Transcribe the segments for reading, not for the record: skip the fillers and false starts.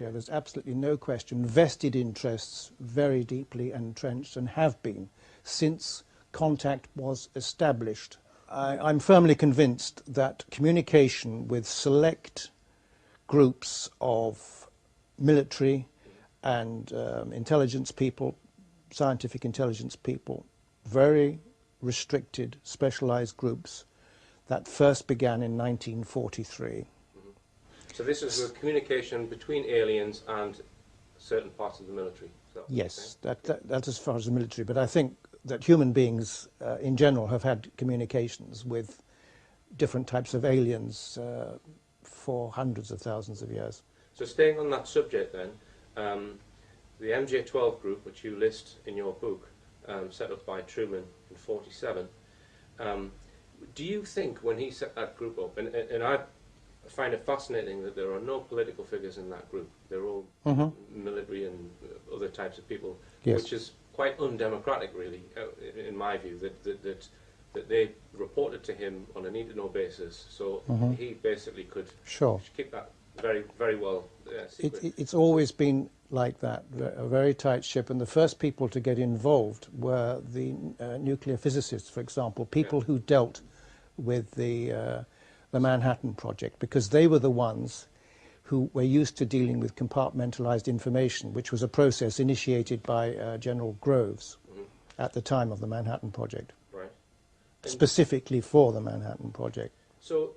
here. There's absolutely no question. Vested interests very deeply entrenched and have been since contact was established. I'm firmly convinced that communication with select groups of military and intelligence people, scientific intelligence people, very restricted, specialized groups that first began in 1943. So this is a communication between aliens and certain parts of the military? Yes, that's as far as the military, but I think that human beings in general have had communications with different types of aliens for hundreds of thousands of years. So staying on that subject then, the MJ-12 group, which you list in your book, set up by Truman in 1947, do you think when he set that group up, and I find it fascinating that there are no political figures in that group, they're all military and other types of people, yes, which is quite undemocratic really, in my view, that they reported to him on a need-to-know basis, so he basically could keep that very, very well secret. It's always been like that, a very tight ship, and the first people to get involved were the nuclear physicists, for example, people who dealt with the Manhattan Project, because they were the ones who were used to dealing with compartmentalized information, which was a process initiated by General Groves at the time of the Manhattan Project, specifically for the Manhattan Project. So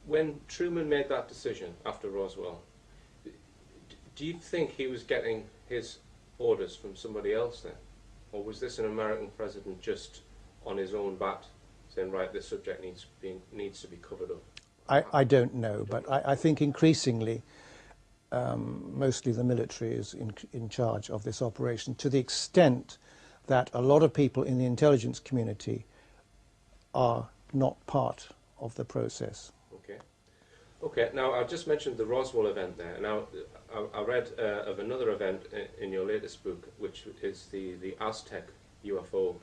when Truman made that decision after Roswell, do you think he was getting his orders from somebody else then? Or was this an American president just on his own bat saying, right, this subject needs to be covered up? I don't know, but I think increasingly mostly the military is in charge of this operation, to the extent that a lot of people in the intelligence community are not part of the process. Okay, now I just mentioned the Roswell event there. Now I read of another event in your latest book, which is the Aztec UFO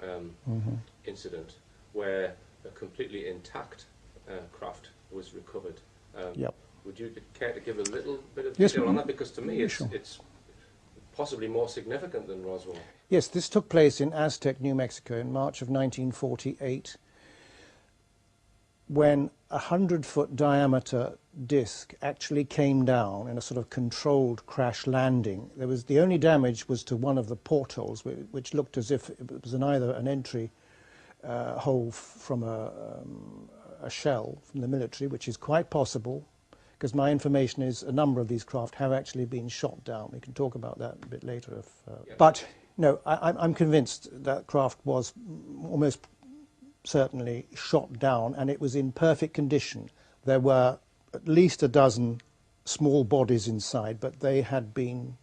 incident, where a completely intact craft was recovered. Would you care to give a little bit of detail on that? Because to me it's possibly more significant than Roswell. Yes, this took place in Aztec, New Mexico in March of 1948, when a 100-foot diameter disc actually came down in a sort of controlled crash landing. The only damage was to one of the portholes, which looked as if it was either an entry hole from a shell from the military, which is quite possible, because my information is a number of these craft have actually been shot down. We can talk about that a bit later. But no, I'm convinced that craft was almost certainly shot down, and it was in perfect condition. There were at least a dozen small bodies inside, but they had been,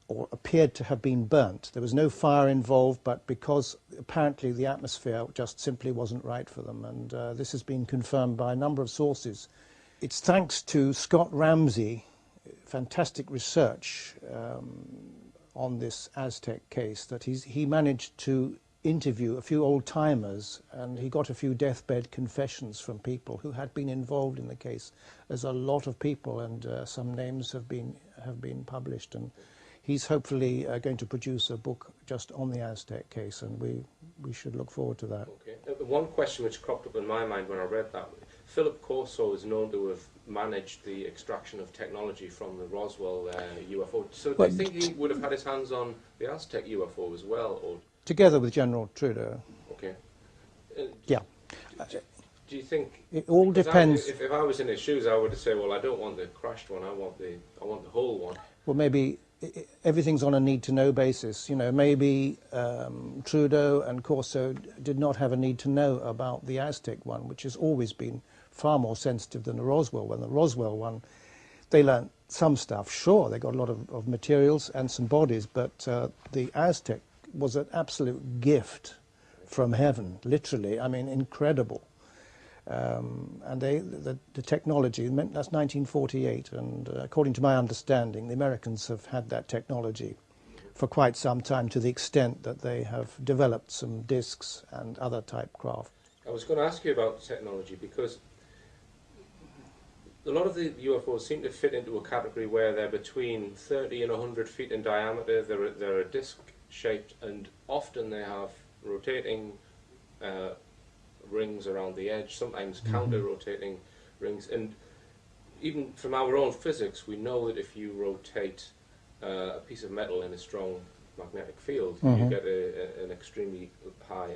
or appeared to have been, burnt. There was no fire involved, but because apparently the atmosphere just simply wasn't right for them, and this has been confirmed by a number of sources. It's thanks to Scott Ramsey, fantastic research on this Aztec case, that he managed to interview a few old-timers, and he got a few deathbed confessions from people who had been involved in the case. There's a lot of people, and some names have been published, and he's hopefully going to produce a book just on the Aztec case, and we should look forward to that. Okay. The one question which cropped up in my mind when I read that, Philip Corso is known to have managed the extraction of technology from the Roswell UFO. So do you think he would have had his hands on the Aztec UFO as well? Or? Together with General Trudeau. Okay. Yeah. Do you think it all depends? If I was in his shoes, I would say, well, I don't want the crashed one. I want the whole one. Well, maybe everything's on a need-to-know basis. You know, maybe Trudeau and Corso did not have a need to know about the Aztec one, which has always been far more sensitive than the Roswell one. The Roswell one, they learnt some stuff. Sure, they got a lot of materials and some bodies, but the Aztec was an absolute gift from heaven, literally. I mean, incredible. And the technology, that's 1948, and according to my understanding, the Americans have had that technology for quite some time, to the extent that they have developed some discs and other type craft. I was going to ask you about technology, because a lot of the UFOs seem to fit into a category where they're between 30 and 100 feet in diameter. They're a disc-shaped, and often they have rotating rings around the edge, sometimes counter-rotating rings. And even from our own physics, we know that if you rotate a piece of metal in a strong magnetic field, you get an extremely high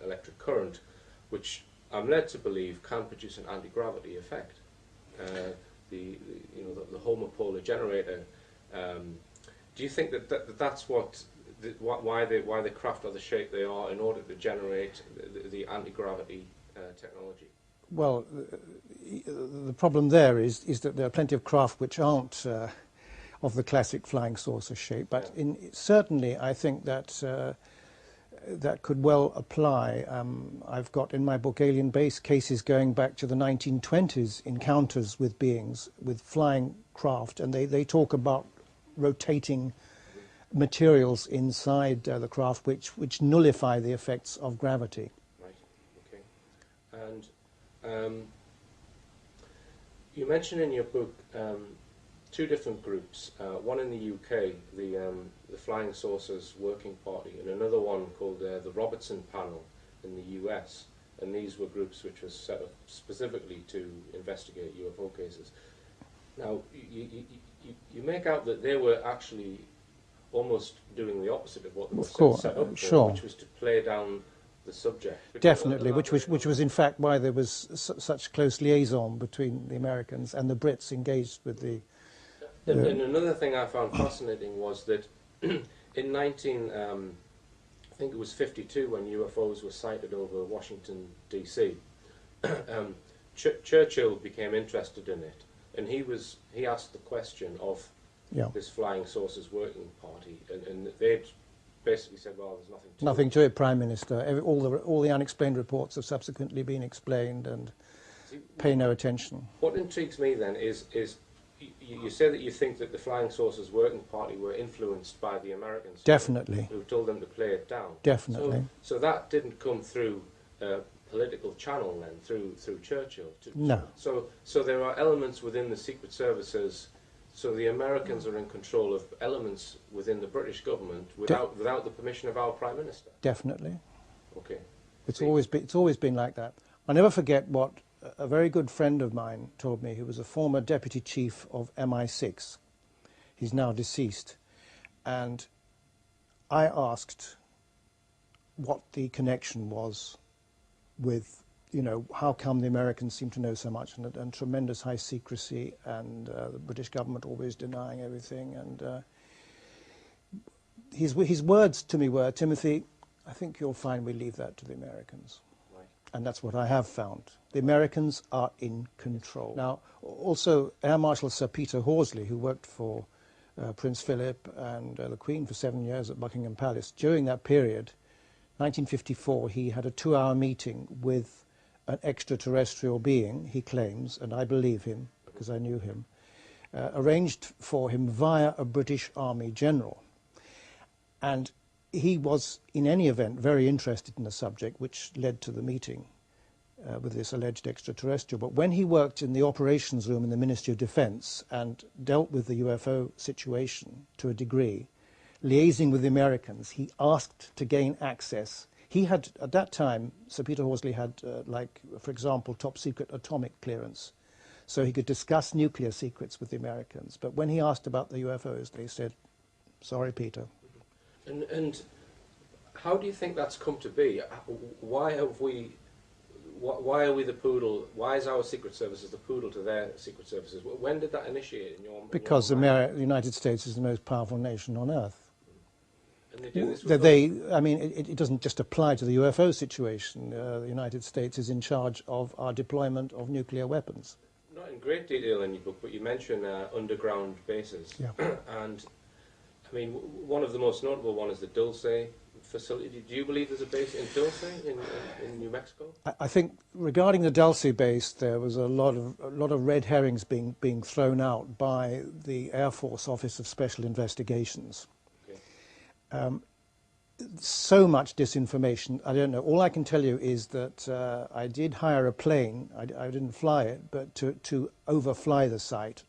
electric current, which I'm led to believe can produce an anti-gravity effect. The homopolar generator. Do you think that's why the craft are the shape they are, in order to generate the anti-gravity technology? Well, the problem there is that there are plenty of craft which aren't of the classic flying saucer shape, but certainly I think that that could well apply. I've got in my book Alien Base cases going back to the 1920s, encounters with beings, with flying craft, and they talk about rotating materials inside the craft which nullify the effects of gravity. Right, okay. And you mention in your book two different groups, one in the UK, the Flying Saucers Working Party, and another one called the Robertson Panel in the US. And these were groups which were set up specifically to investigate UFO cases. Now, you make out that they were actually almost doing the opposite of what they were set up for, which was to play down the subject. Definitely, which was in fact why there was such close liaison between the Americans and the Brits engaged with the... And another thing I found fascinating was that in I think it was 52, when UFOs were sighted over Washington, D.C., Churchill became interested in it, and he asked the question of this Flying Saucers Working Party, and they'd basically said, well, there's nothing to it, Prime Minister. All the unexplained reports have subsequently been explained, and pay no attention. What intrigues me then is you say that you think that the Flying Saucers Working Party were influenced by the Americans. Definitely. Who told them to play it down. Definitely. So that didn't come through a political channel then, through Churchill. No. So there are elements within the Secret Services. So the Americans are in control of elements within the British government without the permission of our Prime Minister. Definitely. Okay. It's always been like that. I'll never forget what a very good friend of mine told me, who was a former deputy chief of MI6. He's now deceased. And I asked what the connection was with, how come the Americans seem to know so much, and tremendous high secrecy, and the British government always denying everything. And his words to me were, Timothy, I think you'll find we leave that to the Americans. And that's what I have found. The Americans are in control. Now, also, Air Marshal Sir Peter Horsley, who worked for Prince Philip and the Queen for 7 years at Buckingham Palace, during that period, 1954, he had a 2-hour meeting with an extraterrestrial being, he claims, and I believe him because I knew him, arranged for him via a British Army general. And he was, in any event, very interested in the subject, which led to the meeting with this alleged extraterrestrial. But when he worked in the operations room in the Ministry of Defence and dealt with the UFO situation to a degree, liaising with the Americans, he asked to gain access. He had, at that time, Sir Peter Horsley had, for example, top-secret atomic clearance, so he could discuss nuclear secrets with the Americans. But when he asked about the UFOs, they said, sorry, Peter. And how do you think that's come to be? Why are we the poodle? Why is our Secret Services the poodle to their Secret Services? When did that initiate in your mind? Because the United States is the most powerful nation on Earth. And they do this it doesn't just apply to the UFO situation. The United States is in charge of our deployment of nuclear weapons. Not in great detail in your book, but you mention underground bases. Yeah. And I mean, one of the most notable one is the Dulce facility. Do you believe there's a base in Dulce in New Mexico? I think regarding the Dulce base, there was a lot of red herrings being thrown out by the Air Force Office of Special Investigations. Okay. so much disinformation. I don't know. All I can tell you is that I did hire a plane. I didn't fly it, but to overfly the site.